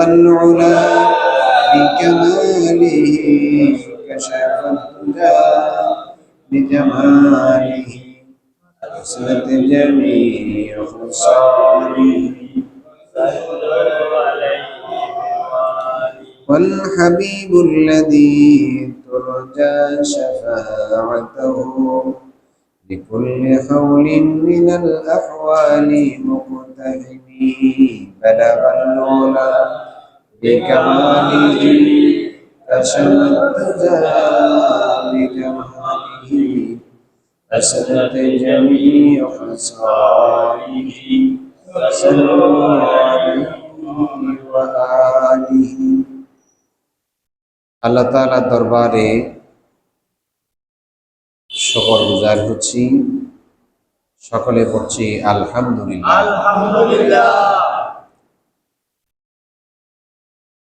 العلا بكماله كشف الدجى بجماله حسنت جميع خصاله والحبيب الذي ترجى شفاعته لكل حول من الأحوال مقتحم بلغ العلا بكماله كشف الدجى بجماله حسنت جميع خصاله صلوا عليه وآله আল্লাহ তাআলার দরবারে শুকরগুজার হচ্ছি, সকলে পড়ছি আলহামদুলিল্লাহ। আলহামদুলিল্লাহ।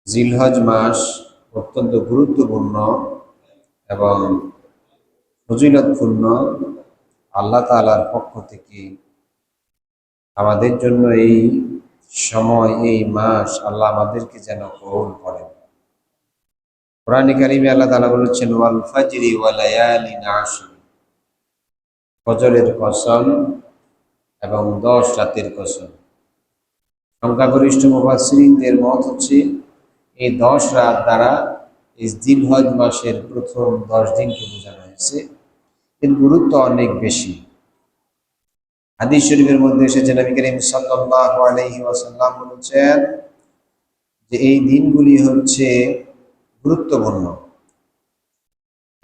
জিলহজ মাস অত্যন্ত গুরুত্বপূর্ণ এবং ফজিলতপূর্ণ। আল্লাহ তাআলার পক্ষ থেকে আমাদের জন্য এই সময়, এই মাস আল্লাহ আমাদেরকে যেন কবুল করেন। কোরআন কারীমে আল্লাহ তাআলা বলেছেন ওয়াল ফাজরি ওয়া লায়ালিন আশর, ফজরের কসম এবং 10 রাতের কসম। সংখ্যাগরিষ্ঠ মুফাসসিরিনদের মত হচ্ছে এই 10 রাত দ্বারা এই জিলহজ মাসের প্রথম 10 দিনকে বোঝানো হয়েছে। এর গুরুত্ব অনেক বেশি। হাদিস শরীফের মধ্যে এসেছে নবী করিম সাল্লাল্লাহু আলাইহি ওয়াসাল্লাম বলেছেন যে এই দিনগুলি হচ্ছে গুরুত্বপূর্ণ।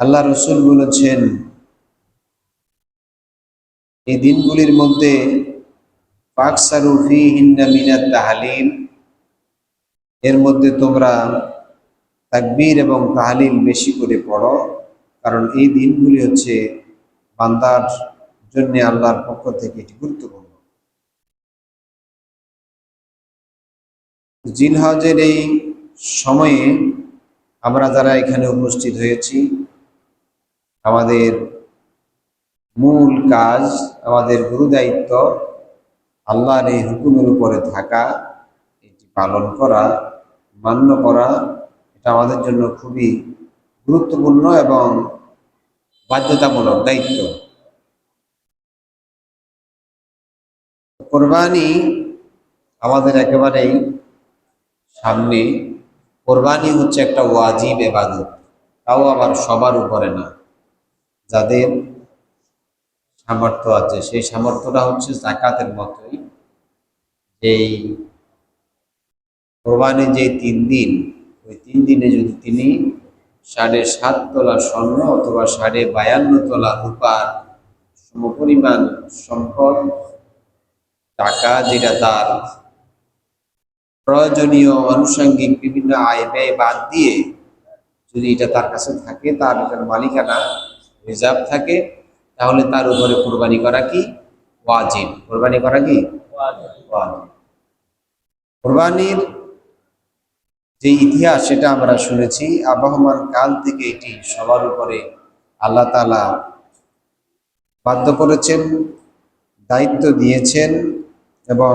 আল্লাহ রাসূল বলেছেন এই দিনগুলির মধ্যে ফাকসারু ফীহিন্না মিনাত তাহলিল, এর মধ্যে তোমরা তাকবীর এবং তাহলিল বেশি করে পড়ো, কারণ এই দিনগুলি হচ্ছে বান্দার জন্য আল্লাহর পক্ষ থেকে এটি গুরুত্বপূর্ণ। জিলহজের এই সময়ে আমরা যারা এখানে উপস্থিত হয়েছি, আমাদের মূল কাজ, আমাদের গুরু দায়িত্ব আল্লাহর এই হুকুমের উপরে থাকা, এটি পালন করা, মান্য করা। এটা আমাদের জন্য খুবই গুরুত্বপূর্ণ এবং বাধ্যতামূলক দায়িত্ব। কোরবানি আমাদের একেবারেই সামনে। কোরবানি হচ্ছে একটা ওয়াজিব ইবাদত, তাও আবার সবার উপরে না। যাদের সামর্থ্য আছে সেই সামর্থ্যটা হচ্ছে যাকাতের মতোই। এই কোরবানি যে 3 দিন, ওই 3 দিনে যদি তিনি 7.5 তোলা স্বর্ণ অথবা 52.5 তোলা রূপার সমপরিমাণ সম্পদ, টাকা, যেটা তার প্রয়োজনীয় আনুষঙ্গিক বিভিন্ন আয় ব্যয় বাদ দিয়ে যদি এটা তার কাছে থাকে, তার এটার মালিকানা রিজার্ভ থাকে, তাহলে তার উপরে কোরবানি করা কি ওয়াজিব। কোরবানি করা কি ওয়াজিব। কোরবানির যে ইতিহাস সেটা আমরা শুনেছি। আবহমান কাল থেকে এটি সবার উপরে আল্লাহ তাআলা বাধ্য করেছেন, দায়িত্ব দিয়েছেন এবং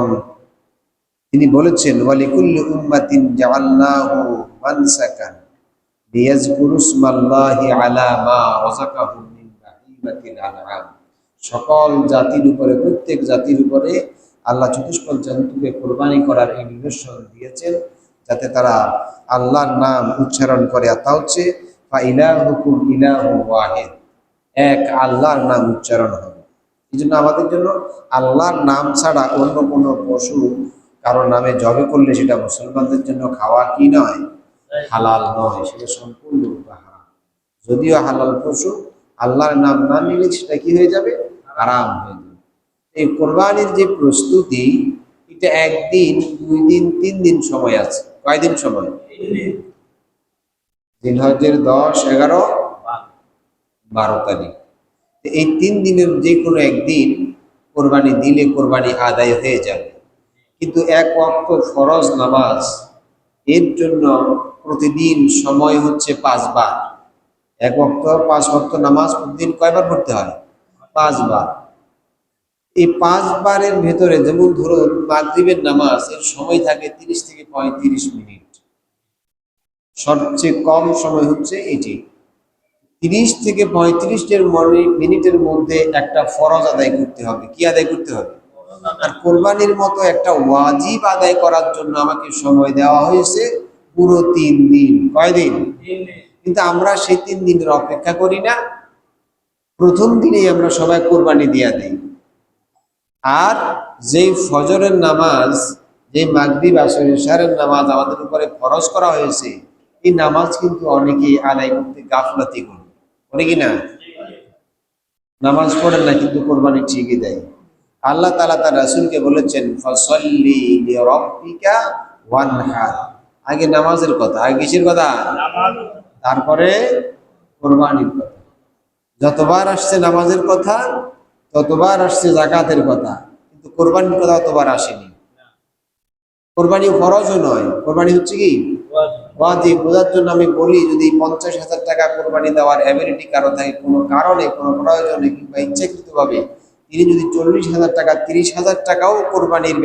তিনি বলেছেন ওয়ালিকুল্লি উম্মাতিন জাআলনাহু মানসাকান লিয়াযকুরু ইসমাল্লাহি আলা মা রাযাকাহুম মিন বাহিমাতিল আনআম। সকল জাতির উপরে, প্রত্যেক জাতির উপরে আল্লাহ চতুষ্পদ জন্তুকে কোরবানি করার এই নির্দেশন দিয়েছেন, যাতে তারা আল্লাহর নাম উচ্চারণ করে। তা হচ্ছে ফা ইলাহুকুম ইলাহুন ওয়াহিদ, এক আল্লাহর নাম উচ্চারণ হবে। এই জন্য আমাদের জন্য আল্লাহর নাম ছাড়া অন্য কোনো পশু কারো নামে জবে করলে সেটা মুসলমানদের জন্য খাওয়া কি নয়, হালাল নয়, সেটা সম্পূর্ণরূপে হারাম। যদিও হালাল পশু, আল্লাহর নাম না নিলে সেটা কি হয়ে যাবে, হারাম হয়ে যাবে। এই কোরবানির যে প্রস্তুতি, এটা 1 দিন, 2 দিন, 3 দিন সময় আছে। কয়দিন সময়? জিলহজের 10, 11, 12 তারিখ। এই 3 দিনের যে কোনো একদিন কোরবানি দিলে কোরবানি আদায় হয়ে যাবে। কিন্তু 1 ওয়াক্ত ফরজ নামাজ, এর জন্য প্রতিদিন সময় হচ্ছে 5 বার। 1 ওয়াক্ত 5 ওয়াক্ত নামাজ প্রতিদিন কয়বার পড়তে হয়? 5 বার। এই 5 বারের ভেতরে যেমন ধরুন মাগরিবের নামাজ এর সময় থাকে 30 থেকে 35 মিনিট, সবচেয়ে কম সময় হচ্ছে এটি। 30 থেকে 35 মিনিটের মধ্যে একটা ফরজ আদায় করতে হবে। কি আদায় করতে হবে? আর কোরবানির মতো একটা ওয়াজিব আদায় করার জন্য আমাকে সময় দেওয়া হয়েছে পুরো 3 দিন। কয়দিন? কিন্তু আমরা সেই 3 দিনের অপেক্ষা করি না, প্রথম দিনেই আমরা সবাই কোরবানি দিয়ে দিই। আর যেই ফজরের নামাজ, যে মাগরিব আসর ইশারের নামাজ আমাদের উপরে ফরজ করা হয়েছে, এই নামাজ কিন্তু অনেকেই আদায় করতে গাফলাতি করে কি না? নামাজ পড়েন না কিন্তু কোরবানি ঠিকই দেয়। আল্লাহ তাআলা তার রাসূলকে বলেছেন ফাসাল্লি লিরাব্বিকা ওয়ানহার। আগে নামাজের কথা, আগে কিসের কথা? তারপরে কোরবানির কথা। যতবার আসছে নামাজের কথা ততবার আসছে যাকাতের কথা, কিন্তু কোরবানির কথা অতবার আসেনি। কোরবানি ফরজও নয়, কোরবানি হচ্ছে কি ওয়াজিব। বোঝার জন্য আমি বলি, যদি 50,000 টাকা কোরবানি দেওয়ার অ্যাবিলিটি কারো থাকে, কোনো কারণে, কোনো প্রয়োজনে কিংবা ইচ্ছাকৃতভাবে, তিনি যদি 40,000 টাকা 30,000 টাকাও কোরবানির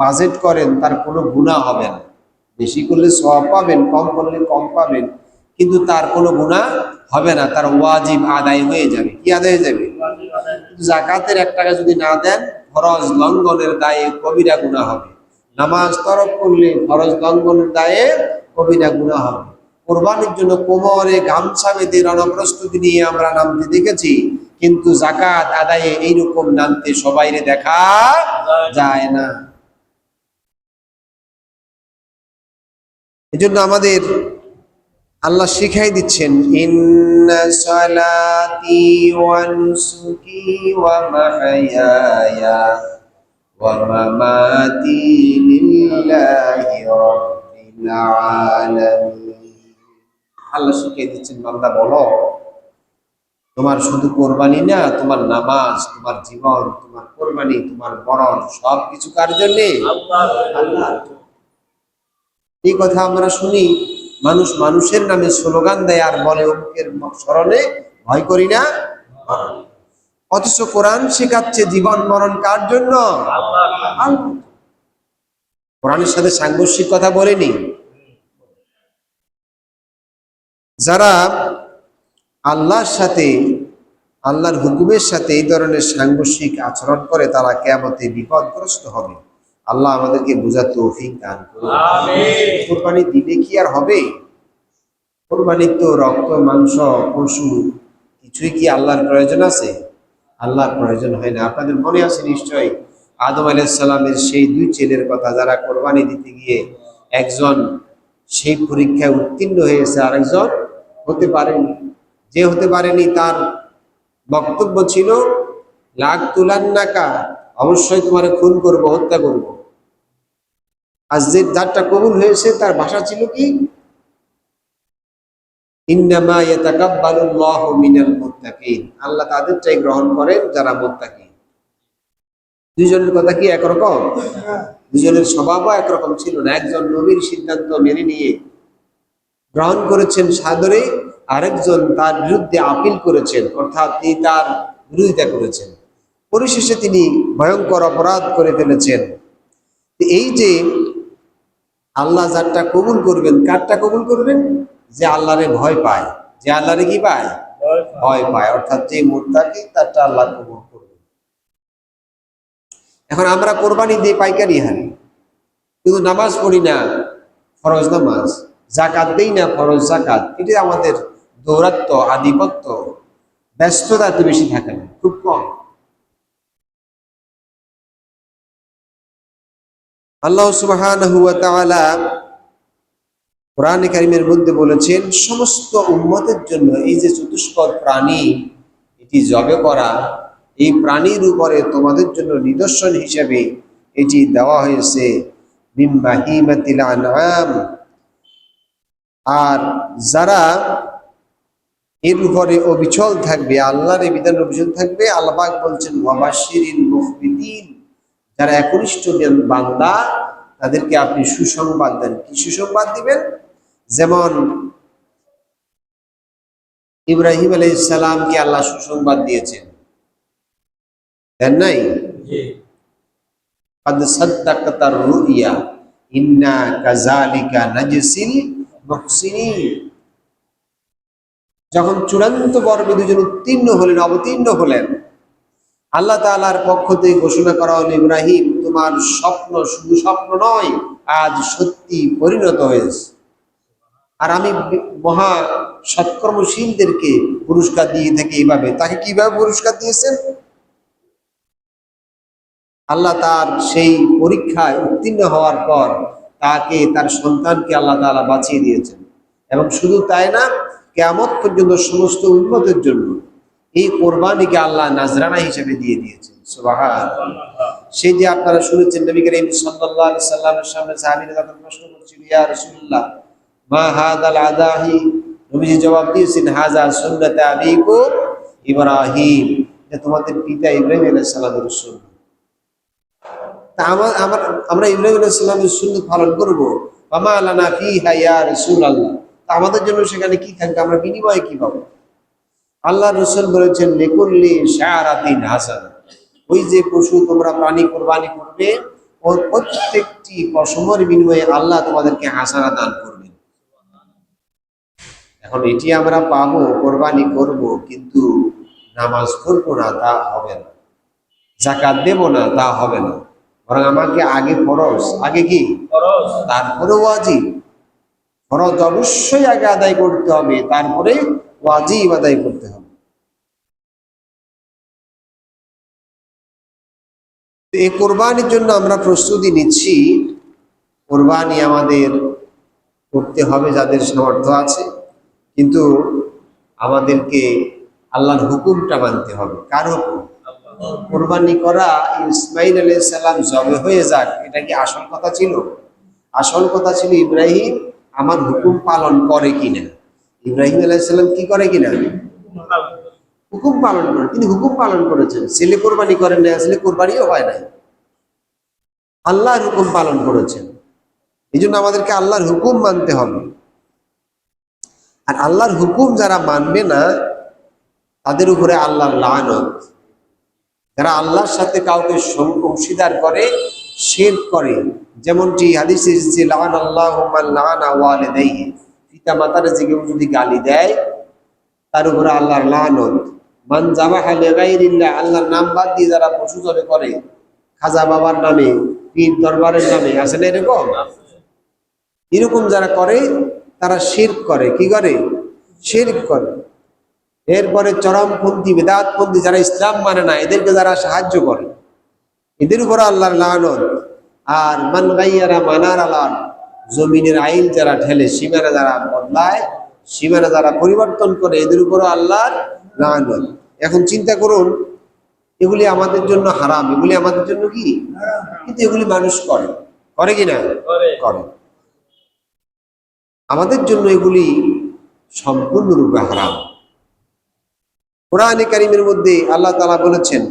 বাজেট করেন, তার কোনো গুনাহ হবে না। বেশি করলে সওয়াব পাবেন, কম করলে কম পাবেন, কিন্তু তার কোনো গুনাহ হবে না, তার ওয়াজিব আদায় হয়ে যাবে। কি আদায় হয়ে যাবে? যাকাতের 1 টাকা যদি না দেন, ফরজ লঙ্ঘনের দায়ে কবিরা গুনাহ হবে। নামাজ তরক করলে ফরজ লঙ্ঘনের দায়ে কবিরা গুনাহ হবে। কোরবানির জন্য কোমরে গামছা বেঁধে রণপ্রস্তুতি নিয়ে আমরা নামতে দেখেছি, কিন্তু যাকাত আদায়ে এইরকম নামতে সবাইরে দেখা যায় না। এজন্য আমাদের আল্লাহ শিখাই দিচ্ছেন, ইন্না সালাতি ওয়া নুসুকি ওয়া মাহইয়ায়া ওয়া মামাতি লিল্লাহি রাব্বিল আলামিন। আল্লাহ শিখাই দিচ্ছেন, বান্দা বলো, তোমার শুধু কোরবানি না, তোমার নামাজ, তোমার জীবন, তোমার কোরবানি, তোমার মরণ, সবকিছু কার জন্যে? আল্লাহ। এই কথা আমরা শুনি, মানুষ মানুষের নামে স্লোগান দেয় আর বলে অমুকের স্মরণে ভয় করি না। অথচ কোরআন শেখাচ্ছে জীবন মরণ কার জন্য? আল্লাহ। কোরআনের সাথে সাংঘর্ষিক কথা বলেনি। যারা আল্লাহর সাথে, আল্লাহর হুকুমের সাথে এই ধরনের সাংঘর্ষিক আচরণ করে, তারা কিয়ামতে বিপদগ্রস্ত হবে। আল্লাহ আমাদেরকে বোঝার তৌফিক দান করুন। আমিন। কোরবানি দিলে কি আর হবে? কোরবানির তো রক্ত, মাংস, পশু কিছুই কি আল্লাহর প্রয়োজন আছে? আল্লাহর প্রয়োজন হয় না। আপনাদের মনে আছে নিশ্চয়ই, আদম আলাইহিস সালামের সেই 2 ছেলের কথা, যারা কোরবানি দিতে গিয়ে একজন সেই পরীক্ষায় উত্তীর্ণ হয়েছে, আরেকজন হতে পারেনি। যে হতে পারেনি তার বক্তব্য ছিল, লাগ তুলান্নাকা, অবশ্যই তোমারে খুন করব, হত্যা করব। আর যারটা কবুল হয়েছে তার ভাষা ছিল কি, ইন্নামা ইয়াতাকাব্বালুল্লাহু মিনাল মুত্তাকিন। আল্লাহ তাদেরটাই গ্রহণ করেন যারা মুত্তাকি। দুইজনের কথা কি একরকম? দুজনের স্বভাবও একরকম ছিল না। একজন নবীর সিদ্ধান্ত মেনে নিয়ে গ্রহণ করেছেন সাদরে, আরেকজন তার বিরুদ্ধে আপিল করেছেন, অর্থাৎ তিনি তার বিরোধিতা করেছেন। পরিশেষে তিনি ভয়ঙ্কর অপরাধ করে ফেলেছেন। এই যে আল্লাহ যারটা কবুল করবেন, কারটা কবুল করবেন? যে আল্লাহরে ভয় পায়। যে আল্লাহরে কি পায়? ভয় পায়। অর্থাৎ যে মুত্তাকি, তারটা আল্লাহ কবুল করবেন। এখন আমরা কোরবানি দিই পাইকারি হারে, কিন্তু নামাজ পড়ি না ফরজ নামাজ, যাকাত দেই না ফরজ যাকাত। এটা আমাদের দৌরাত্ম, আধিপত্য, ব্যস্ততা এত বেশি থাকে না, খুব কম। আল্লাহ সুবহানাহু ওয়া তাআলা কোরআনে কারীমের মধ্যে বলেছেন, সমস্ত উম্মতের জন্য এই যে চতুষ্পদ প্রাণী এটি জবে করা, এই প্রাণীর উপরে তোমাদের জন্য নিদর্শন হিসেবে এটি দেওয়া হয়েছে মিন বাহিমাতিল আনআম। আর যারা এর উপরে অবিচল থাকবে, আল্লাহর এই বিধান অবিচল থাকবে, আল্লাহ পাক বলছেন ওয়াবাশশিরিল মুখবিতিন, যারা একনিষ্ঠ বান্দা তাদেরকে আপনি সুসংবাদ দেন। কি সুসংবাদ দিবেন? যেমন ইব্রাহিম আলাইহিস সালামকে আল্লাহ সুসংবাদ দিয়েছেন, দেন নাই? قد صدقت الرؤيا إنا كذلك نجزي المحسنين। যখন চূড়ান্ত পর্বে দুজন উত্তীর্ণ হলেন, অবতীর্ণ হলেন, আল্লাহ তাআলার পক্ষ থেকে ঘোষণা করা হলো, ইব্রাহিম তোমার স্বপ্ন শুধু স্বপ্ন নয়, আজ সত্যি পরিণত হয়েছে। আর আমি মহা সৎকর্মশীলদেরকে পুরস্কার দিয়ে থাকি এইভাবে। তাকে কিভাবে পুরস্কার দিয়েছেন? আল্লাহ তার সেই পরীক্ষায় উত্তীর্ণ হওয়ার পর তাকে, তার সন্তানকে আল্লাহ তাআলা বাঁচিয়ে দিয়েছেন। এবং শুধু তাই না, কিয়ামত পর্যন্ত সমস্ত উম্মতের জন্য এই কোরবানিকে আল্লাহ নাজরানা হিসেবে দিয়ে দিয়েছেন। সুবহানাল্লাহ। সেই যে আপনারা শুনেছেন, নবী করিম সাল্লাল্লাহু আলাইহি সাল্লামের সামনে সাহাবীরা যখন প্রশ্ন করছিল, ইয়া রাসূলুল্লাহ মা হাদাল আদাহি, নবীজি জবাব দিয়েছেন, হাযা সুন্নাত আবিকুম ইব্রাহিম, এটা তোমাদের পিতা ইব্রাহিম আলাইহিস সালামের সুন্নাত। তা আমরা ইব্রাহিম আলাইহিস সালামের সুন্নাত পালন করব, ওয়ামা লানা ফিহা ইয়া রাসূলুল্লাহ, তা আমাদের জন্য সেখানে কি থাকবে, আমরা বিনিময়ে কি পাবো? আল্লাহ রাসূল বলেছেন, লিকুল্লি শারাতিন হাসানা, ওই যে পশু তোমরা প্রাণী কোরবানি করবে, ওর প্রত্যেকটি পশমের বিনিময়ে আল্লাহ তোমাদেরকে হাসানা দান করবেন। এখন এটি আমরা পাবো, কোরবানি করব, কিন্তু নামাজ পড়বো না, তা হবে না। যাকাত দেব না, তা হবে না। বরং আমাকে আগে ফরজ, আগে কি ফরজ, তারপরে ওয়াজিব। ফরজ অবশ্যই আগে আদায় করতে হবে, তারপরে ওয়াজিব আদায় করতে হবে। এই কোরবানির জন্য আমরা প্রস্তুতি নিচ্ছি। কোরবানি আমাদের করতে হবে যাদের সামর্থ্য আছে, কিন্তু আমাদেরকে আল্লাহর হুকুমটা মানতে হবে। কার হুকুম? কোরবানি করা, ইসমাইল আলাইহিস সালাম জবে হয়ে যাক, এটা কি আসল কথা ছিল? আসল কথা ছিল ইব্রাহিম আমার হুকুম পালন করে কিনা। ইব্রাহিম আলাইহিস সালাম কি করে কিনা? হুকুম পালন করে। তিনি হুকুম পালন করেছেন। ছেলে কোরবানি করেন না, আসলে কোরবানিও হয় নাই, আল্লাহর হুকুম পালন করেছেন। এই জন্য আমাদেরকে আল্লাহর হুকুম মানতে হবে। আর আল্লাহর হুকুম যারা মানবে না, তাদের উপরে আল্লাহর লানত। যারা আল্লাহর সাথে কাউকে অংশীদার করে, শিরক করে, যেমনটি হাদিসে এসেছে, লাআনাল্লাহু মান লাআনা ওয়ালিদাইহি, পিতা মাতার যে কেউ যদি গালি দেয়, তার উপরে আল্লাহর লানত। মান যাবাহা লিগাইরিল্লাহ, আল্লাহর নাম বাদ দিয়ে যারা পশু জবে করে, খাজা বাবার নামে, পীর দরবারের নামে, আছে না এরকম? এরকম যারা করে তারা শিরক করে। কি করে? শিরক করে। এরপরে চরমপন্থী, বেদাতপন্থী যারা ইসলাম মানে না, এদেরকে যারা সাহায্য করে, এদের উপর আল্লাহর লানত। আর মান গাইয়ারা মানার আলার, জমিনের আইন যারা ঠেলে, সীমানা যারা বদলায়, সীমানা যারা পরিবর্তন করে, এদের উপরও আল্লাহর লানত। এখন চিন্তা করুন, এগুলি আমাদের জন্য হারাম, এগুলি আমাদের জন্য কি, কিন্তু এগুলি মানুষ করে, করে কিনা? করে। আমাদের জন্য এগুলি সম্পূর্ণরূপে হারাম। কোরআনে কারীমের মধ্যে আল্লাহ তাআলা বলেছেন,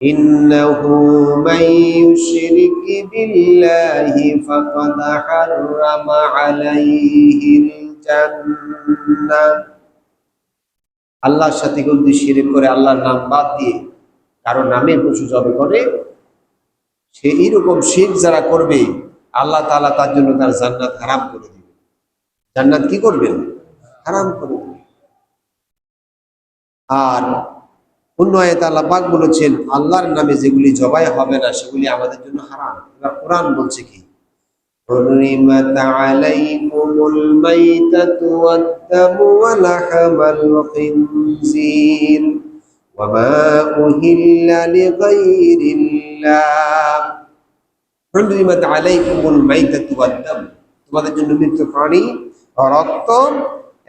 ইন্নাহু মান ইউশরিক বিল্লাহি ফাকাদ হাররামা আলাইহিল জান্নাহ, আল্লাহর সাথে কেউ যদি শিরক করে, আল্লাহর নাম বাদ দিয়ে কারো নামে পশু জবে করে, সে এইরকম শিরক যারা করবে, আল্লাহ তাআলা তার জন্য তার জান্নাত হারাম করে দিবেন। জান্নাত কি করবেন? হারাম করে দিবেন। আর অন্য আয়াতে আল্লাহ পাক বলেছেন, আল্লাহর নামে যেগুলি জবাই হবে না, সেগুলি আমাদের জন্য হারাম। এবার কোরআন বলছে কি, حرمت عليكم الميتة والدم ولحم الخنزير وما أهل لغير الله حرمت عليكم الميتة والدم, তোমাদের জন্য মৃত প্রাণী, রক্ত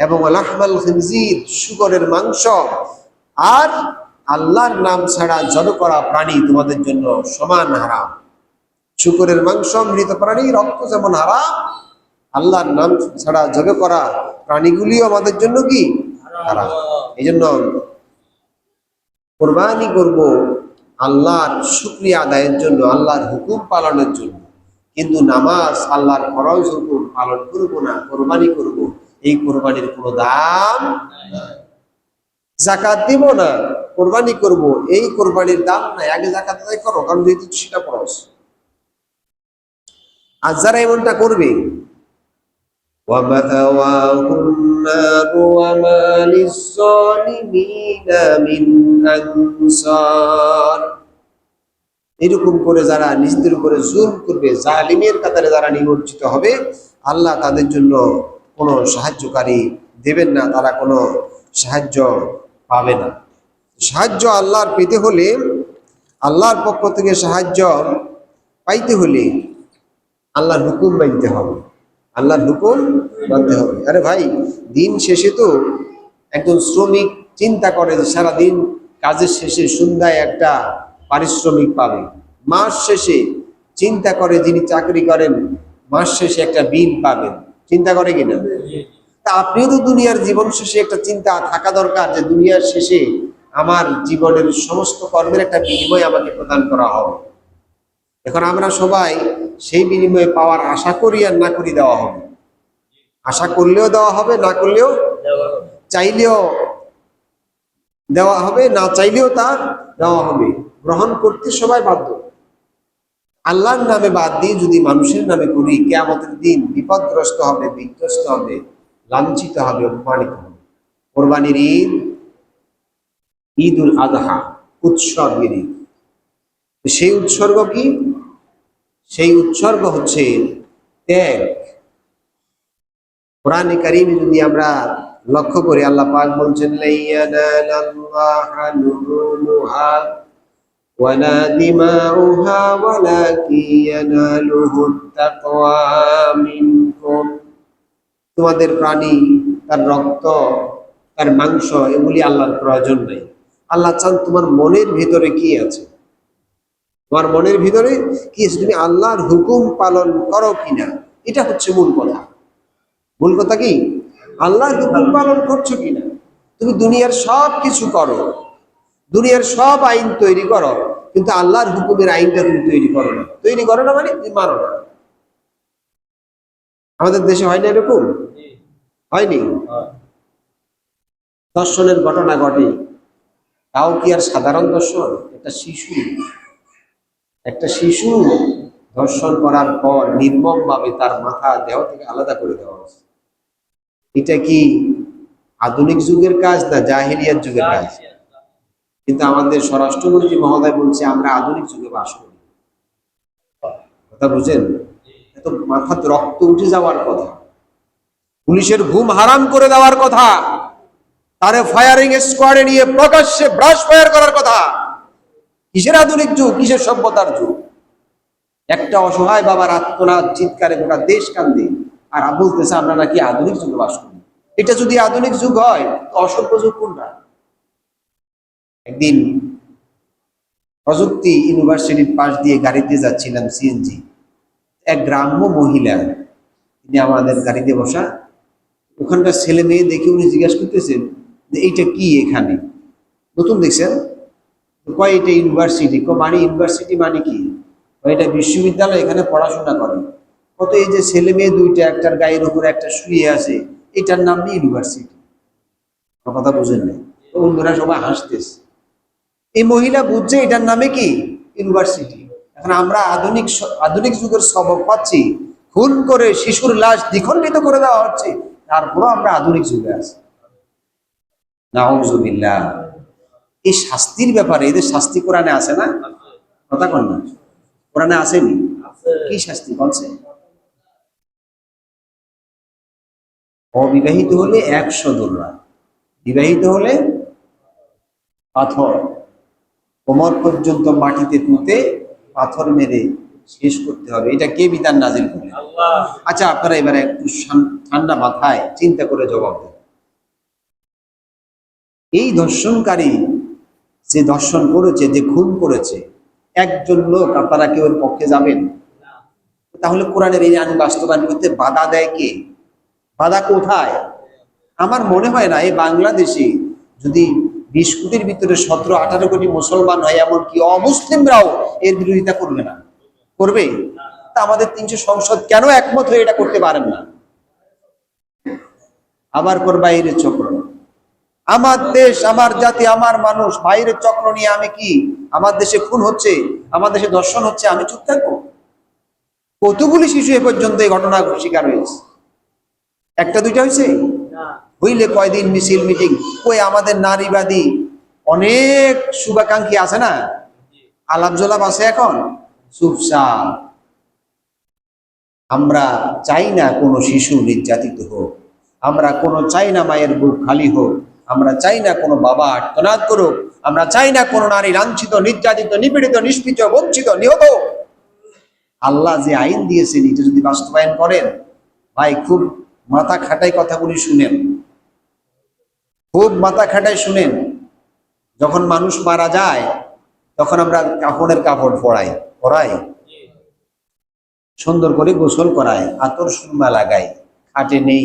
এবং লাহমাল খিনজির, শুকরের মাংস, আর আল্লাহর নাম ছাড়া জবে করা প্রাণী তোমাদের জন্য সমান হারাম। শুকরের মাংস, মৃত প্রাণী, রক্ত যেমন হারাম, আল্লাহর নাম ছাড়া জবে করা প্রাণীগুলিও আমাদের জন্য কি হারাম। এই জন্য কোরবানি করব আল্লাহর শুকরিয়া আদায়ের জন্য, আল্লাহর হুকুম পালনের জন্য, কিন্তু নামাজ, আল্লাহর ফরজ হুকুম পালন করব না, কোরবানি করব, এই কোরবানির কোনো দাম নাই। জাকাত দিব না, কোরবানি করব, এই কোরবানির দাম নাই, আগে জাকাত আদায় করো, কারণ যেহেতু সেটা খরচ। আর যারা এমনটা করবে, وَمَأْوَاهُ النَّارُ وَمَا لِلظَّالِمِينَ مِنْ أَنصَارٍ। এরকম করে যারা নিজেদের উপরে জুলম করবে, জালিমের কাতারে যারা নিমজ্জিত হবে, আল্লাহ তাদের জন্য কোনো সাহায্যকারী দেবেন না, তারা কোনো সাহায্য পাবে না। সাহায্য আল্লাহর পেতে হলে, আল্লাহর পক্ষ থেকে সাহায্য পাইতে হলে আল্লাহর হুকুম মানতে হবে, আল্লাহর হুকুম মানতে হবে। আরে ভাই, দিন শেষে তো একজন শ্রমিক চিন্তা করে যে সারাদিন কাজের শেষে সন্ধ্যায় একটা পারিশ্রমিক পাবে, মাস শেষে চিন্তা করে যিনি চাকরি করেন মাস শেষে একটা বিল পাবেন, চিন্তা করে কিনা? তা আপনিও তো দুনিয়ার জীবন শেষে একটা চিন্তা থাকা দরকার যে দুনিয়ার শেষে আমার জীবনের সমস্ত কর্মের একটা বিনিময় আমাকে প্রদান করা হবে। এখন আমরা সবাই সেই বিনিময়ে পাওয়ার আশা করি আর না করি দেওয়া হবে। আশা করলেও দেওয়া হবে, না করলেও, চাইলেও দেওয়া হবে, না চাইলেও তা দেওয়া হবে। গ্রহণ করতে সবাই বাধ্য। আল্লাহর নামে বাদ দিয়ে যদি মানুষের নামে করি, কিয়ামতের দিন বিপদগ্রস্ত হবে, বিধ্বস্ত হবে, লাঞ্ছিত হবে, অপমানিত হবে। কোরবানির ঈদ, ঈদুল আযহা, উৎসর্গের ঈদ। সেই উৎসর্গ কি? সেই উৎসর্গ হচ্ছে ত্যাগ। কোরআনে কারীমে যদি আমরা লক্ষ্য করি, আল্লাহ পাক বলছেন, লাইয়ানালাল্লাহা লুহুমুহা ওয়ালা দিমাউহা ওয়ালাকিন ইয়ানালুহুত তাকওয়া মিনকুম। তোমাদের প্রাণী, তার রক্ত, তার মাংস, এগুলি আল্লাহর প্রয়োজন নেই। আল্লাহ চান তোমার মনের ভিতরে কি আছে, তোমার মনের ভিতরে কি আছে, তুমি আল্লাহর হুকুম পালন করো কিনা, এটা হচ্ছে মূল কথা। মূল কথা কি? আল্লাহর হুকুম পালন করছো কিনা। তুমি দুনিয়ার সব কিছু করো, দুনিয়ার সব আইন তৈরি করো, কিন্তু আল্লাহর হুকুমের আইনটা তুমি তৈরি করো না। তৈরি করো না মানে তুমি মানো না। আমাদের দেশে হয় না এরকম? হয়নি? দর্শনের ঘটনা ঘটে, তাও কি আর সাধারণ দর্শন? একটা শিশু ধর্ষণ করার পর নির্মম ভাবে তার মাথা দেহ থেকে আলাদা করে দেওয়া হয়েছে। এটা কি আধুনিক যুগের কাজ না জাহেলিয়াত যুগের কাজ? কিন্তু আমাদের স্বরাষ্ট্রমন্ত্রী মহোদয় বলছে আমরা আধুনিক যুগে বাস করি। কথা বুঝেন? এত মাথাতে রক্ত উঠে যাওয়ার কথা, পুলিশের ঘুম হারাম করে দেওয়ার কথা, তারে ফায়ারিং স্কোয়াডে নিয়ে প্রকাশ্যে ব্রাশ ফায়ার করার কথা। কিসের আধুনিক যুগ, কিসের সভ্যতার যুগ? একটা অসহায় বাবার আত্মনাদ চিৎকারে গোটা দেশ কান্দে, আর বলতেছে আমরা নাকি আধুনিক যুগে বাস করি। এটা যদি আধুনিক যুগ হয়, তো অসভ্য যুগ কোনটা? একদিন প্রযুক্তি ইউনিভার্সিটির পাশ দিয়ে গাড়িতে যাচ্ছিলাম, সিএনজি, এক গ্রাম্য মহিলা, তিনি আমাদের গাড়িতে বসা। ওখানকার ছেলে মেয়ে দেখে উনি জিজ্ঞাসা করতেছেন যে এইটা কি, এখানে নতুন দেখছেন? কয় এটা ইউনিভার্সিটি। মানে ইউনিভার্সিটি মানে কি? এটা বিশ্ববিদ্যালয়, এখানে পড়াশোনা করে। কত এই যে ছেলে মেয়ে দুইটা, একটার গায়ের উপর একটা শুয়ে আছে, এটার নাম নেই ইউনিভার্সিটি। কথা বুঝেন না? বন্ধুরা সবাই হাসতেছে। এই মহিলা বুঝছে এটার নামে কি ইউনিভার্সিটি। এখন আমরা আধুনিক যুগের সবক পাচ্ছি, খুন করে শিশুর লাশ দ্বিখণ্ডিত করে দেওয়া হচ্ছে, তারপরও আমরা আধুনিক যুগে আছি। নাউযুবিল্লাহ। এই শাস্তির ব্যাপারে, এদের শাস্তি কোরআনে আছে না? কথা কন না, কোরআনে আসেনি? কি শাস্তি বলছে? অবিবাহিত হলে 100 দোররা, বিবাহিত হলে পাথর, কোমর পর্যন্ত মাটিতে পুঁতে পাথর মেরে শেষ করতে হবে। এটা কে বিধান নাজিল করলেন? আল্লাহ। আচ্ছা, আপনারা এবারে একটু ঠান্ডা মাথায় চিন্তা করে জবাব দেন। এই ধর্ষণকারী, যে ধর্ষণ করেছে, যে খুন করেছে, একজন লোক, আপনারা কেউ এর পক্ষে যাবেন? তাহলে কোরআনের এই আইন বাস্তবায়ন করতে বাধা দেয় কে? বাধা কোথায়? আমার মনে হয় না এই বাংলাদেশে যদি 20 কোটির ভিতরে 17-18 কোটি মুসলমান হয়, এমনকি অমুসলিমরাও এর বিরোধিতা করবে না। করবে? তা আমাদের 300 সংসদ কেন একমত হয়ে এটা করতে পারেন না? আবার করবা এর চক্র, আমার দেশ, আমার জাতি, আমার মানুষ, বাইরের চক্র নিয়ে আমি কি, আমার দেশে খুন হচ্ছে, আমার দেশে দর্শন হচ্ছে, আমি চুপ থাকবো? কতগুলি শিশু এ পর্যন্ত এই ঘটনা শিকার হয়েছে। একটা দুইটা হয়েছে? হইলে কয়দিন মিছিল মিটিং, কই আমাদের নারীবাদী অনেক শুভাকাঙ্ক্ষী আছে না, আলাপ জলাপ আছে এখন, চুপচাপ। আমরা চাই না কোনো শিশু নির্যাতিত হোক, আমরা কোনো চাই না মায়ের বুক খালি হোক, আমরা চাই না কোনো বাবা আর্তনাদ করুক, আমরা চাই না কোনো নারী লাঞ্ছিত, নির্যাতিত, নিপীড়িত, নিষ্পিত, বঞ্চিত, নিহত। আল্লাহ যে আইন দিয়েছেন এটা যদি বাস্তবায়ন করেন, ভাই খুব মাথা খাটাই কথাগুলি শুনেন, খুব মাথা খাটাই শুনেন। যখন মানুষ মারা যায় তখন আমরা কাফনের কাপড় পরাই, সুন্দর করে গোসল করাই, আতর সুরমা লাগাই, খাটে নেই,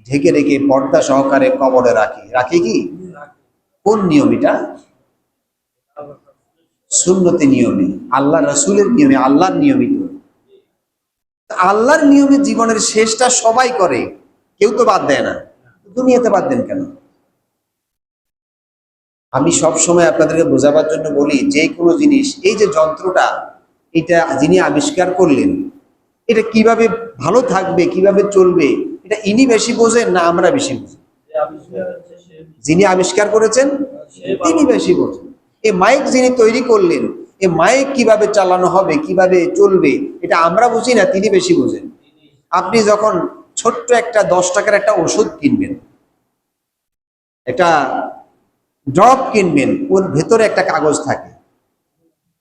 ঢেকে রেখে পর্দা সহকারে কবরে রাখি কি? কোন নিয়ম এটা? সুন্নতি নিয়মে, আল্লাহ রাসূলের নিয়মে, আল্লাহর নিয়মিত। আল্লাহর নিয়মে জীবনের শেষটা সবাই করে, কেউ তো বাদ দেয় না। দুনিয়াতে বাদ দেন কেন? আমি সব সময় আপনাদেরকে বোঝাবার জন্য বলি, যে কোনো জিনিস, এই যে যন্ত্রটা, এটা যিনি আবিষ্কার করলেন, এটা কিভাবে ভালো থাকবে, কিভাবে চলবে, এটা ইনি বেশি বোঝেন না আমরা বেশি বুঝি? যিনি আবিষ্কার করেছেন তিনি বেশি বোঝেন। এই মাইক যিনি তৈরি করলেন, এই মাইক কিভাবে চালানো হবে, কিভাবে চলবে, এটা আমরা বুঝি না, তিনি বেশি বোঝেন। আপনি যখন ছোট্ট একটা 10 টাকার একটা ওষুধ কিনবেন, একটা ড্রপ কিনবেন, ওর ভেতরে একটা কাগজ থাকে,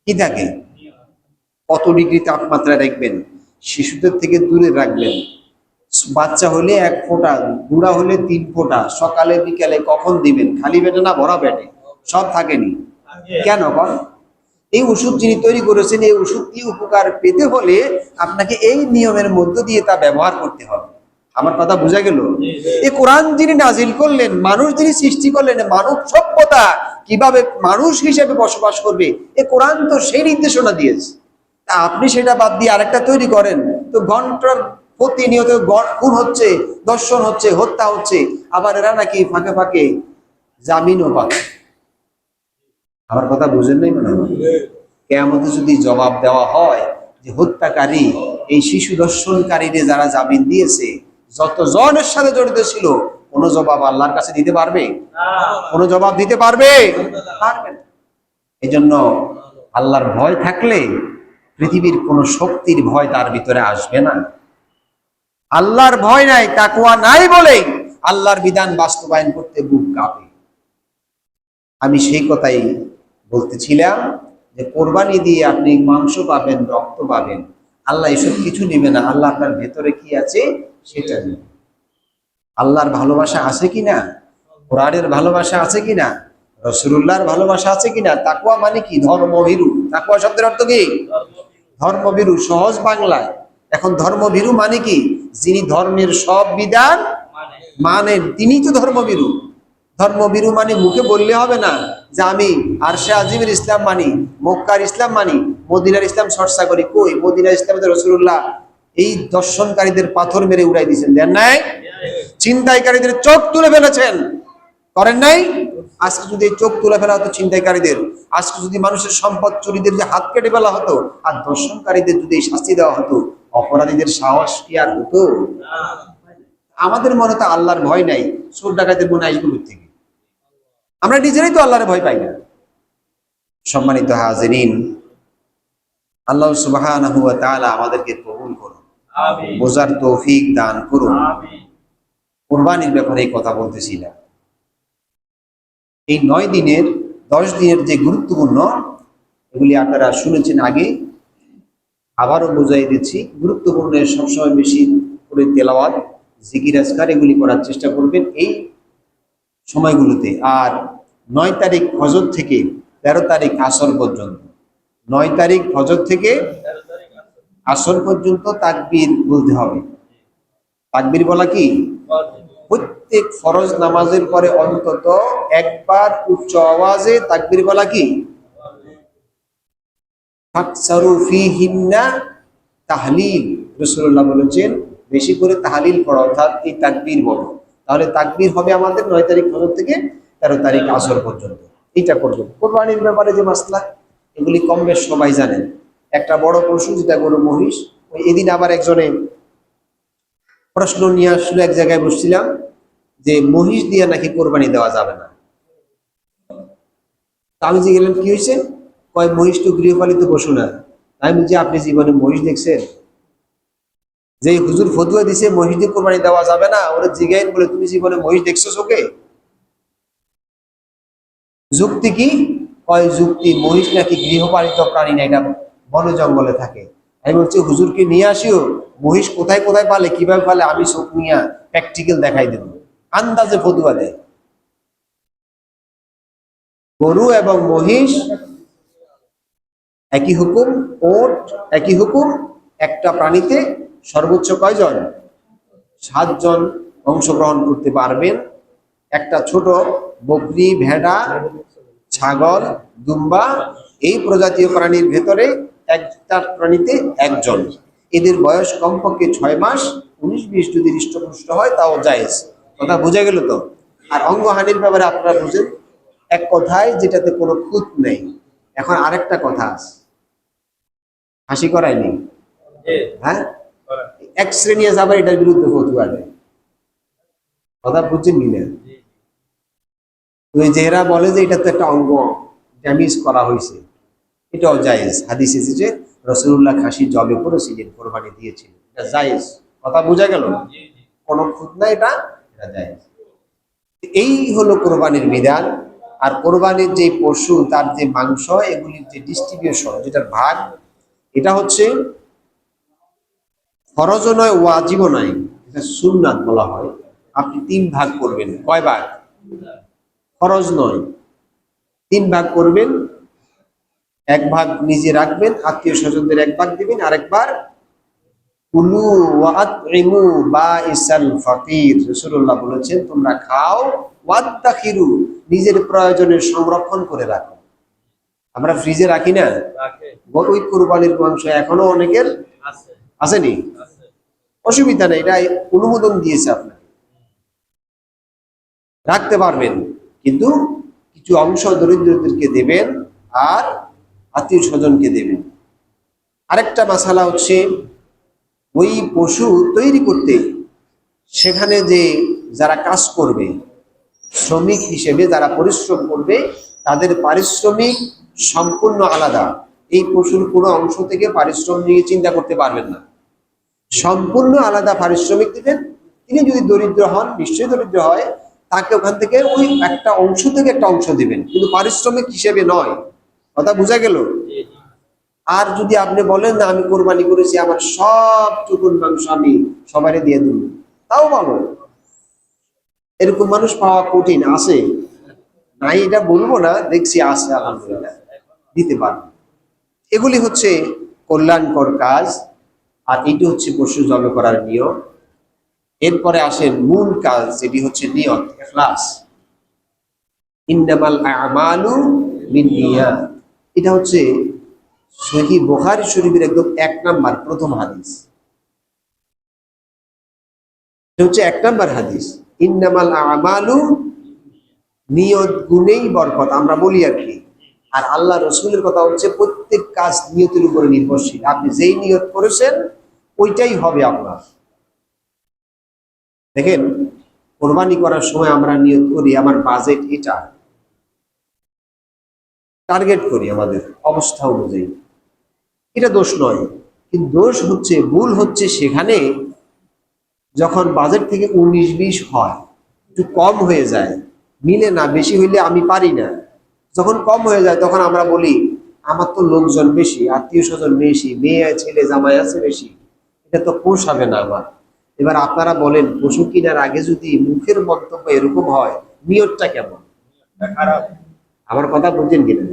কি থাকে? কত ডিগ্রি তাপমাত্রা রাখবেন, শিশুদের থেকে দূরে রাখবেন, বাচ্চা হলে 1 ফোঁটা, বুড়া হলে 3 ফোঁটা, সকালে বিকালে কখন দিবেন, খালি পেটে না ভরা পেটে, সব থাকেনি। কেন? কারণ এই ওষুধ যিনি তৈরি করেছেন, এই ওষুধটি উপকার পেতে হলে আপনাকে এই নিয়মের মধ্য দিয়ে তা ব্যবহার করতে হবে। আমার কথা বোঝা গেল? এই কোরআন যিনি নাজিল করলেন, মানুষ যিনি সৃষ্টি করলেন, মানব সভ্যতা কিভাবে মানুষ হিসেবে বসবাস করবে, এই কোরআন তো সেই নির্দেশনা দিয়েছে। তা আপনি সেটা বাদ দিয়ে আরেকটা তৈরি করেন, তো ঘন্টার প্রতিনিয়ত খুন হচ্ছে, দর্শন হচ্ছে, হত্যা হচ্ছে, আবার এরা নাকি ফাঁকে ফাঁকে জামিনও পাচ্ছে। আমার কথা বুঝেন নাই মনে হয়? কিয়ামতে যদি জবাব দেওয়া হয় যে হত্যাকারী, এই শিশু দর্শনকারীদের যারা জামিন দিয়েছে, যত জনের সাথে জড়িত ছিল, কোনো জবাব আল্লাহর কাছে দিতে পারবে? কোনো জবাব দিতে পারবে? পারবে না। এই জন্য আল্লাহর ভয় থাকলে পৃথিবীর কোনো শক্তির ভয় তার ভিতরে আসবে না। আল্লাহর ভয় নাই, তাকওয়া নাই বলে আল্লাহর বিধান বাস্তবায়ন করতে বুক কাঁপে। আমি সেই কথাই বলতেছিলাম যে কোরবানি দিয়ে আপনি মাংস পাবেন, রক্ত পাবেন, আল্লাহ এসব কিছু নেবে না। আল্লাহ আপনার ভেতরে কি আছে সেটা নেবে। আল্লাহর ভালোবাসা আছে কিনা, কোরআনের ভালোবাসা আছে কিনা, রাসূলুল্লাহর ভালোবাসা আছে কিনা। তাকওয়া মানে কি? ধর্মভীরু। তাকওয়া শব্দের অর্থ কি? ধর্মভীরু, সহজ বাংলায়। এখন ধর্মভীরু মানে কি? যিনি ধর্মের সব বিধান মানেন, তিনি তো ধর্মভীরু। ধর্মভীরু মানে মুখে বললে হবে না যে আমি আরশে আজিমের ইসলাম মানি, মক্কার ইসলাম মানি, মদিনার ইসলাম চর্চা করি। কই? মদিনার ইসলামে রাসূলুল্লাহ এই দর্শনকারীদের পাথর মেরে উড়াই দিয়েছেন, দেন নাই? ছিনতাইকারীদের চোখ তুলে ফেলেছেন, করেন নাই? আজকে যদি এই চোখ তুলে ফেলা হতো ছিনতাইকারীদের, আজকে যদি মানুষের সম্পদ চুরিদের যে হাত কেটে ফেলা হতো, আর দর্শনকারীদের যদি শাস্তি দেওয়া হতো, অপরাধীদের সাহস কি আর হতো? আমাদের মনে তো আল্লাহর ভয় নাই, চোর ডাকাতের মনে আসবে থেকে? আমরা নিজেরাই তো আল্লাহর ভয় পাই না। সম্মানিত হাজিরিন, আল্লাহ সুবহানাহু ওয়া তাআলা আমাদেরকে কবুল করুন, আমিন, বোঝার তৌফিক দান করুন। আমিন। কুরবানির ব্যাপারে কথা বলতেছিলাম। এই 9 দিনের 10 দিনের যে গুরুত্বপূর্ণ, এগুলি আপনারা শুনেছেন আগে, আবারও বোঝাই দিচ্ছি। গুরুত্বপূর্ণ, সবসময় বেশি করে তেলাওয়াত, জিকির, আজকার এগুলি করার চেষ্টা করবেন এই সময়গুলোতে। আর 9 তারিখ ফজর থেকে 13 তারিখ আসর পর্যন্ত, 9 তারিখ ফজর থেকে আসর পর্যন্ত তাকবীর বলতে হবে। তাকবীর বলা কি? প্রত্যেক ফরজ নামাজের পরে অন্তত একবার উচ্চ আওয়াজে তাকবীর বলা কি? ফাকসারু ফীহিন্না তাহলিল। রাসূলুল্লাহ বলেছেন বেশি করে তাহলিল পড়ো, অর্থাৎ এই তাকবীর বলো। তাহলে তাকবীর হবে আমাদের 9 তারিখ ফজর থেকে 13 তারিখ আসর পর্যন্ত, এইটা করবেন। কোরবানির ব্যাপারে যে মাসলা, এগুলি কম বেশ সবাই জানেন। একটা বড় পশু যেটা গরু মহিষ, ওই এদিন আবার একজনে প্রশ্ন নিয়ে আসলো, এক জায়গায় বসছিলাম যে মহিষ দিয়ে নাকি কোরবানি দেওয়া যাবে না। আমি যে গেলাম কি হয়েছে, কয় মহিষ তো গৃহপালিত পশু না। আমি বলছি আপনি জীবনে মহিষ দেখছেন? যে হুজুর ফতুয়া দিছে মহিষ দিয়ে কোরবানি দেওয়া যাবে না, ওরা জিগাইন বলে তুমি জীবনে মহিষ দেখছো চোখে? যুক্তি কি? কয় যুক্তি মহিষ নাকি গৃহপালিত প্রাণী না, এটা বনে জঙ্গলে থাকে। আমি বলছি হুজুরকে নিয়ে আসিও, মহিষ কোথায় কোথায় পালে, কিভাবে পালে, আমি চোখ নিয়ে প্র্যাকটিক্যাল দেখাই দেব। আন্দাজে ফতুয়া দেয়। গরু এবং মহিষ একই হুকুম, ওট একই হুকুম। একটা প্রাণীতে সর্বোচ্চ কয়জন? 7 জন অংশগ্রহণ করতে পারবেন। একটা ছোট বকরি, ভেড়া, ছাগল, দুম্বা, এই প্রজাতীয় প্রাণীর ভেতরে একটা প্রাণীতে 1 জন। এদের বয়স কমপক্ষে 6 মাস, 19-20 যদি হৃষ্টপুষ্ট হয় তাও জায়েজ। কথা বোঝা গেল তো? আর অঙ্গহানির ব্যাপারে আপনারা বুঝেন এক কথায়, যেটাতে কোনো খুঁত নেই। এখন আরেকটা কথা আছে, হাসি করায়নি, হ্যাঁ, এক শ্রেণী যাবে এটার বিরুদ্ধে ফতুয়া দেয়। কথা বুঝছেন কিনা? ওই যে এরা বলে যে এটা তো একটা অঙ্গ ড্যামেজ করা হয়েছে, এটাও জায়েজ। হাদিসে যে রাসূলুল্লাহ খাসি জবে করেছিলেন, কোরবানি দিয়েছিলেন, এটা জায়েজ। কথা বোঝা গেল? কোনো খুঁত নাই, এটা এটা জায়েজ। এই হলো কোরবানির বিধান। আর কোরবানির যে পশু, তার যে মাংস, এগুলির যে ডিস্ট্রিবিউশন, যেটার ভাগ, এটা হচ্ছে ফরজও নয়, ওয়াজিবও নয়, এটা সুন্নাত বলা হয়। আপনি 3 ভাগ করবেন। কয় ভাগ? ফরজ নয়, 3 ভাগ করবেন। 1 ভাগ নিজে রাখবেন, আত্মীয় স্বজনদের 1 ভাগ দিবেন, আরেকবার কুলু ওয়া আতইমু বাইসাল ফাকির, রাসূলুল্লাহ বলেছেন তোমরা খাও, ওয়াদাখিরু, নিজের প্রয়োজনের সংরক্ষণ করে রাখো। আমরা ফ্রিজে রাখি না, ওই কুরবানির মাংস এখনো অনেকের আসেনি, অসুবিধা নেই, এটা অনুমোদন দিয়েছে আপনাকে, রাখতে পারবেন। কিন্তু কিছু অংশ দরিদ্রদেরকে দেবেন আর আত্মীয় স্বজনকে দেবেন। আরেকটা মাসালা হচ্ছে, ওই পশু তৈরি করতে সেখানে যে যারা কাজ করবে, শ্রমিক হিসেবে যারা পরিশ্রম করবে, তাদের পারিশ্রমিক সম্পূর্ণ আলাদা। এই পশুর কোনো অংশ থেকে পারিশ্রমিক নিয়ে চিন্তা করতে পারবেন না, সম্পূর্ণ আলাদা পারিশ্রমিক দিবেন। তিনি যদি দরিদ্র হন, নিশ্চয়ই দরিদ্র হয়, তাকে ওখান থেকে ওই একটা অংশ থেকে একটা অংশ দিবেন, কিন্তু পারিশ্রমিক হিসেবে নয়। কথা বোঝা গেল? আর যদি আপনি বলেন না আমি কোরবানি করেছি, আমার সব টুকুন মাংস আমি সবাই দিয়ে দিব, তাও ভালো। এরকম মানুষ পাওয়া কঠিন, আছে নাই এটা বলবো না, দেখছি আছে, আলহামদুলিল্লাহ, দিতে পারবে। এগুলি হচ্ছে কল্যাণকর কাজ। আর এটি হচ্ছে পশু জবে করার নিয়ম। এরপরে আসেন মূল কাজ, যেটি হচ্ছে নিয়ত, ইখলাস। ইন্নামাল আমালু বিন্নিয়াত, এটা হচ্ছে সহিহ বুখারী শরীফের একদম 1 নাম্বার প্রথম হাদিস। এটা হচ্ছে 1 নাম্বার হাদিস। ইন্নামাল আমালু, নিয়ত গুণেই বরকত, আমরা বলি আর কি। আর আল্লাহ রসুলের কথা হচ্ছে প্রত্যেক কাজ নিয়তের উপরে নির্ভরশীল। আপনি যেই নিয়ত করেছেন ওইটাই হবে আপনার। দেখেন, কোরবানি করার সময় আমরা নিয়ত করি আমার বাজেট এটা, টার্গেট করি আমাদের অবস্থা অনুযায়ী, এটা দোষ নয়। কিন্তু দোষ হচ্ছে, ভুল হচ্ছে সেখানে যখন বাজেট থেকে 19-20 হয়, একটু কম হয়ে যায়, মিলে না, বেশি হইলে আমি পারি না, যখন কম হয়ে যায় তখন আমরা বলি আমার তো লোকজন বেশি, আত্মীয় স্বজন বেশি, মেয়ে ছেলে জামাই আছে বেশি, এটা তো পোষাবে না আমার। এবার আপনারা বলেন, পশু কিনার আগে যদি মুখের মন্তব্য এরকম হয়, নিয়তটা কেমন? খারাপ। আমার কথা বুঝছেন কিনা?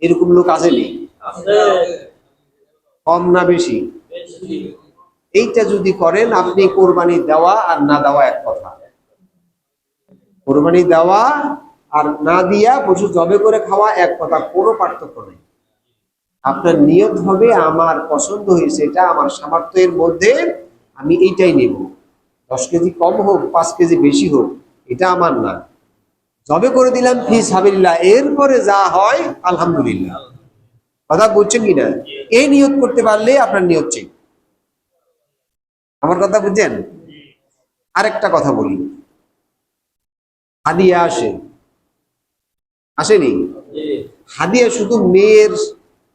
এরকম লোক আসেনি? কম না বেশি? এইটা যদি করেন, আপনি কোরবানি দেওয়া আর না দেওয়া এক কথা। কোরবানি দেওয়া আর না দিয়া পশু জবে করে খাওয়া এক কথা, কোনো পার্থক্য নেই। আপনার নিয়ত হবে আমার পছন্দ হয়েছে, এটা আমার সামর্থ্যের মধ্যে, আমি এইটাই নেব। 10 কেজি কম হোক, 5 কেজি বেশি হোক, এটা আমার না। জবে করে দিলাম ফি সাবিলিল্লাহ, এরপরে যা হয় আলহামদুলিল্লাহ। কথা বুঝছেন কিনা? এই নিয়ত করতে পারলে আপনার নিয়ত ঠিক। আমার কথা বুঝছেন? আরেকটা কথা বলি, হাদিয়া আসেনি? হাদিয়া শুধু মেয়ের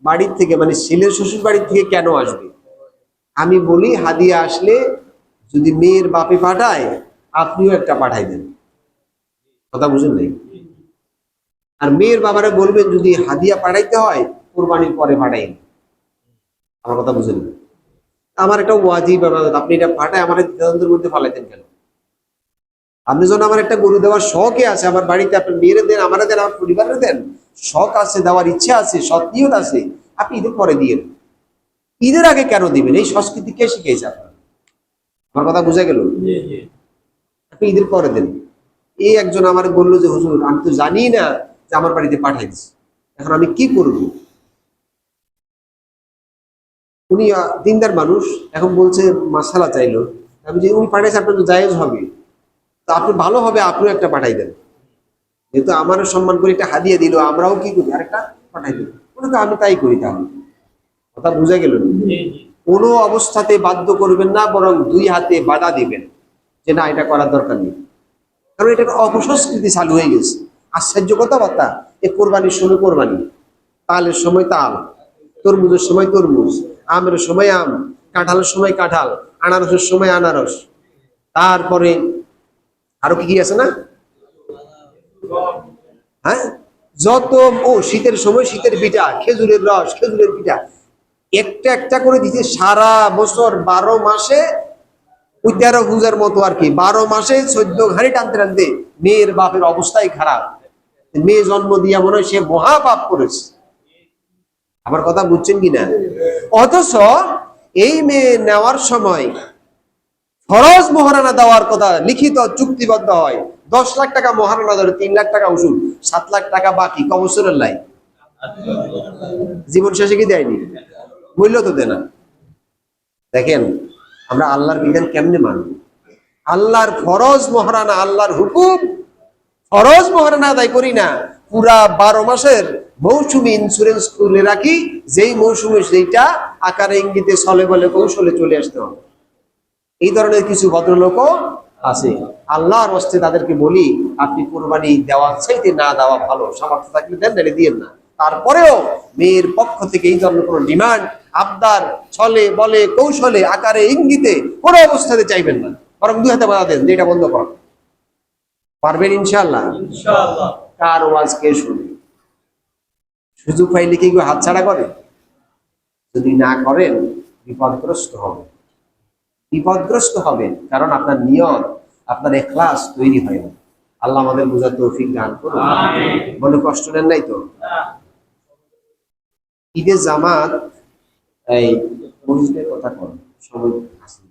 বাড়ির থেকে, মানে ছেলের শ্বশুর বাড়ির থেকে কেন আসবে? আমি বলি হাদিয়া আসলে যদি মেয়ের বাপে পাঠায়, আপনিও একটা পাঠাই দেন। কথা বুঝেন নাই? আর মেয়ের বাবারা বলবেন যদি হাদিয়া পাঠাইতে হয় কোরবানির পরে পাঠাই। আমার কথা বুঝেন না? আমার একটা ওয়াজিব ইবাদত, আপনি এটা পাঠায় আমার দ্বিধাদ্বন্দ্বের মধ্যে ফালাইতেন কেন? আপনি যখন আমার একটা গরু দেওয়ার শখে আছে, আমার বাড়িতে আপনি মেয়েরে দেন, আমারে দেন, আমার পরিবারের দেন, শখ আছে, দেওয়ার ইচ্ছা আছে, সৎ নিয়ত আছে, আপনি ঈদের পরে দিয়ে। ঈদের আগে কেন দিবেন? এই সংস্কৃতি কে শিখেছে আপনার? আমার কথা বুঝা গেল? আপনি ঈদের পরে দেন। এই একজন আমার বললো যে হুজুর আমি তো জানি না যে আমার বাড়িতে পাঠাই দিচ্ছে, এখন আমি কি করব? উনি দিনদার মানুষ, এখন বলছে মাসালা চাইলো। আমি যে উনি পাঠাইছে আপনার তো জায়েজ হবে, তো আপনি ভালো হবে আপনিও একটা পাঠাই দেন, যেহেতু আমারও সম্মান করে একটা হাদিয়া দিল, আমরাও কি করি আরেকটা পাঠাই দেব। ওনাকে আমি তাই করি। তাহলে কথা বুঝা গেল? কোনো অবস্থাতে বাধ্য করবেন না, বরং দুই হাতে বাধা দিবেন যে না এটা করার দরকার নেই। কারণ এটা একটা অপসংস্কৃতি চালু হয়ে গেছে। আশ্চর্য কথাবার্তা, এ কোরবানির সময় কোরবানি, তালের সময় তাল, তরমুজের সময় তরমুজ, আমের সময় আম, কাঁঠালের সময় কাঁঠাল, আনারসের সময় আনারস, তারপরে আরো কি কি আছে না? হ্যাঁ, যত শীতের সময় শীতের পিঠা, খেজুরের রস, খেজুরের পিঠা, একটা একটা করে দিতে সারা বছর 12 মাসে ওই 13 পূজার মতো আর কি, 12 মাসে 14 ঘাড়ি টানতে টানতে মেয়ের বাপের অবস্থাই খারাপ। মেয়ে জন্ম দিয়া মনে হয় সে মহা পাপ করেছে। আমার কথা বুঝছেন কিনা? অথচ এই মেয়ে নেওয়ার সময় ফরজ মহারানা দেওয়ার কথা লিখিত চুক্তিবদ্ধ হয়। 10 লাখ টাকা মহারানা ধরে, 3 লাখ টাকা উসুল, 7 লাখ টাকা বাকি কবসরের লাই। জীবন শেষে কি দেয়নি? মূল্য তো দেয় না। দেখেন আমরা আল্লাহর বিধান কেমনে মানব? আল্লাহর ফরজ মহারানা, আল্লাহর হুকুম ফরজ মহারানা আদায় করি না, পুরা 12 মাসের মৌসুমি ইন্স্যুরেন্স খুলে রাখি, যেই মৌসুমে যেটা আকারে ইঙ্গিতে ছলে বলে কৌশলে চলে আসতে হবে। এই ধরনের কিছু ভদ্রলোকও আছে। আল্লাহর হস্তে তাদেরকে বলি আপনি কোরবানি দেওয়ার চাইতে না দেওয়া ভালো, সামর্থ্য থাকলে দেন, নাহলে দিয়েন না। তারপরেও মেয়ের পক্ষ থেকে এই ধরনের কোনো ডিমান্ড, আবদার, ছলে বলে কৌশলে আকারে ইঙ্গিতে কোনো অবস্থাতে চাইবেন না, বরং 2 হাতে বাধা দেন যে এটা বন্ধ কর। পারবেন ইনশাআল্লাহ? ইনশাআল্লাহ। কার ওয়াজ কে শুনে? সুযোগ পাইলে কি হাত ছাড়া করে? যদি না করেন বিপদগ্রস্ত হবেন, কারণ আপনার নিয়ত, আপনার ইখলাস তৈরি হয় না। আল্লাহ আমাদের বুঝার তৌফিক দান করুন। মনে কষ্ট নেন নাই তো? ঈদের জামাত এই মসজিদের কথা করেন, সময় আছে।